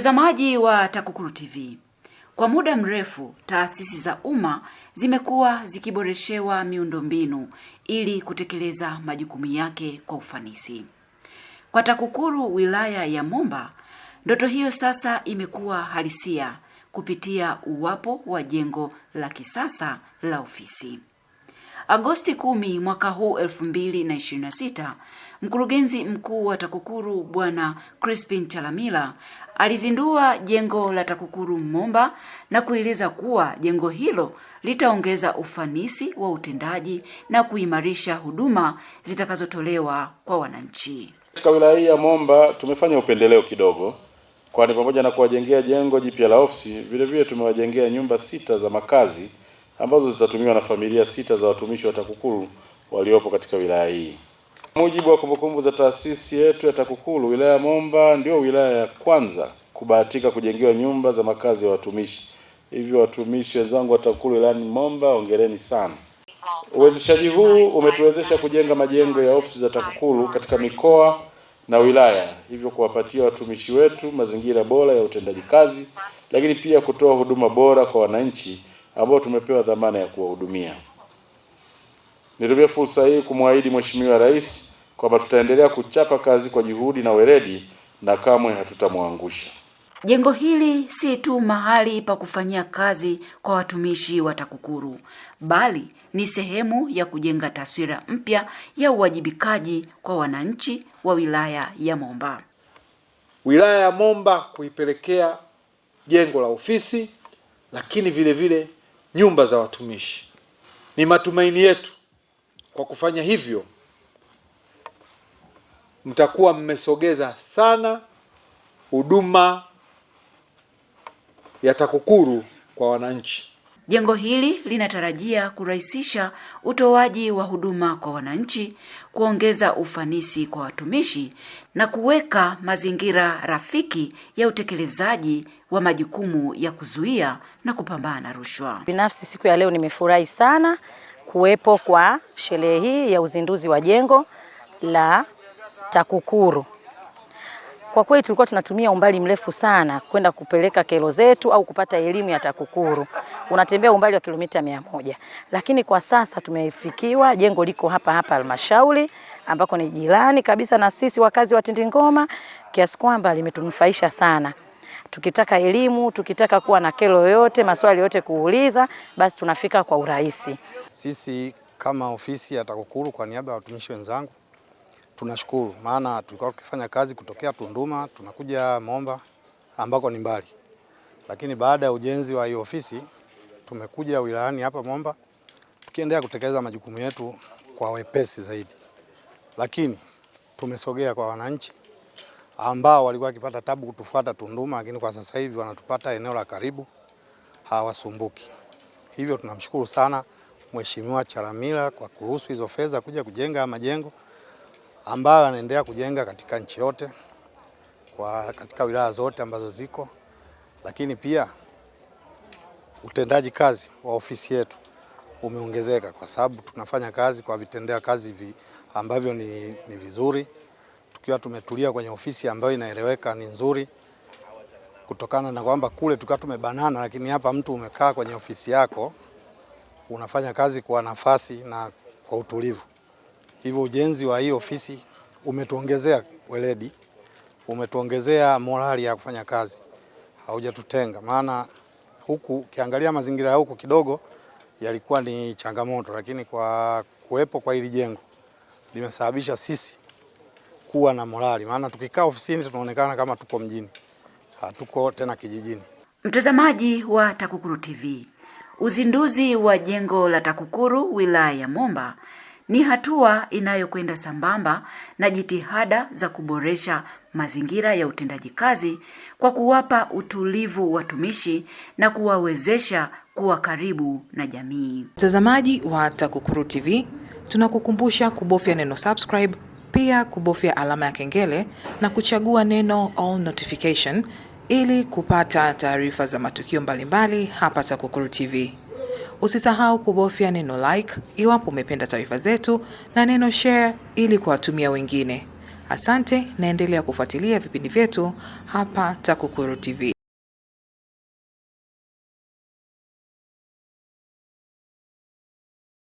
Mtazamaji wa TAKUKURU TV, kwa muda mrefu taasisi za umma zimekuwa zikiboreshewa miundombinu ili kutekeleza majukumu yake kwa ufanisi. Kwa TAKUKURU wilaya ya Momba, ndoto hiyo sasa imekuwa halisia kupitia uwapo wa jengo la kisasa la ofisi. Agosti 10 mwaka huu 2026, mkurugenzi mkuu wa TAKUKURU Bwana Crispin Chalamila alizindua jengo la TAKUKURU Momba na kueleza kuwa jengo hilo litaongeza ufanisi wa utendaji na kuimarisha huduma zitakazotolewa kwa wananchi. Katika wilaya hii ya Momba tumefanya upendeleo kidogo, kwani pamoja na kuwajengea jengo jipya la ofisi, vile vile tumewajengea nyumba 6 za makazi ambazo zitatumiwa na familia 6 za watumishi wa TAKUKURU waliopo katika wilaya hii. Mujibu wa kumbukumbu za taasisi yetu ya TAKUKURU, wilaya ya Momba ndio wilaya ya kwanza kubahatika kujengewa nyumba za makazi ya watumishi. Hivyo watumishi wenzangu wa TAKUKURU wilayani Momba, hongereni sana. Uwezeshaji huu umetuwezesha kujenga majengo ya ofisi za TAKUKURU katika mikoa na wilaya, hivyo kuwapatia watumishi wetu mazingira bora ya utendaji kazi, lakini pia kutoa huduma bora kwa wananchi ambao tumepewa dhamana ya kuwahudumia. Nitumie fursa hii kumwahidi Mheshimiwa Rais kwamba tutaendelea kuchapa kazi kwa juhudi na weledi na kamwe hatutamwangusha. Jengo hili si tu mahali pa kufanyia kazi kwa watumishi wa TAKUKURU, bali ni sehemu ya kujenga taswira mpya ya uwajibikaji kwa wananchi wa wilaya ya Momba. Wilaya ya Momba kuipelekea jengo la ofisi, lakini vile vile nyumba za watumishi. Ni matumaini yetu kwa kufanya hivyo mtakuwa mmesogeza sana huduma ya TAKUKURU kwa wananchi. Jengo hili linatarajia kurahisisha utoaji wa huduma kwa wananchi, kuongeza ufanisi kwa watumishi na kuweka mazingira rafiki ya utekelezaji wa majukumu ya kuzuia na kupambana na rushwa. Binafsi siku ya leo nimefurahi sana kuwepo kwa sherehe hii ya uzinduzi wa jengo la TAKUKURU. Kwa kweli tulikuwa tunatumia umbali mrefu sana kwenda kupeleka kero zetu au kupata elimu ya TAKUKURU. Unatembea umbali wa kilomita 100. Lakini kwa sasa tumefikiwa, jengo liko hapa hapa halmashauri ambako ni jirani kabisa na sisi wakazi wa Tindingoma, kiasi kwamba limetunufaisha sana. Tukitaka elimu, tukitaka kuwa na kero yoyote, maswali yote kuuliza, basi tunafika kwa urahisi. Sisi kama ofisi ya TAKUKURU kwa niaba ya watumishi wenzangu tunashukuru, maana tulikuwa tukifanya kazi kutokea Tunduma tunakuja Momba ambako ni mbali. Lakini baada ya ujenzi wa hiyo ofisi tumekuja wilayani hapa Momba tukiendelea kutekeleza majukumu yetu kwa wepesi zaidi. Lakini tumesogea kwa wananchi ambao walikuwa wakipata tabu kutufuata Tunduma, lakini kwa sasa hivi wanatupata eneo la karibu, hawasumbuki. Hivyo tunamshukuru sana Mheshimiwa Chalamila kwa kuruhusu hizo fedha kuja kujenga majengo ambayo anaendelea kujenga katika nchi yote, katika wilaya zote ambazo ziko. Lakini pia utendaji kazi wa ofisi yetu umeongezeka kwa sababu tunafanya kazi kwa vitendea kazi ambavyo ni vizuri, tukiwa tumetulia kwenye ofisi ambayo inaeleweka ni nzuri, kutokana na kwamba kule tukiwa tumebanana, lakini hapa mtu umekaa kwenye ofisi yako unafanya kazi kwa nafasi na kwa utulivu. Hivyo ujenzi wa hii ofisi umetuongezea weledi, umetuongezea morali ya kufanya kazi, haujatutenga. Maana huku ukiangalia mazingira ya huku kidogo yalikuwa ni changamoto, lakini kwa kuwepo kwa hili jengo limesababisha sisi kuwa na morali. Maana tukikaa ofisini tunaonekana kama tuko mjini, hatuko tena kijijini. Mtazamaji wa TAKUKURU TV, uzinduzi wa jengo la TAKUKURU wilaya ya Momba ni hatua inayokwenda sambamba na jitihada za kuboresha mazingira ya utendaji kazi kwa kuwapa utulivu watumishi na kuwawezesha kuwa karibu na jamii. Mtazamaji wa TAKUKURU TV, tunakukumbusha kubofya neno subscribe, pia kubofya alama ya kengele na kuchagua neno all notification ili kupata taarifa za matukio mbalimbali hapa TAKUKURU TV. Usisahau kubofya neno like iwapo umependa taarifa zetu na neno share ili kuwatumia wengine. Asante, naendelea kufuatilia vipindi vyetu hapa TAKUKURU TV.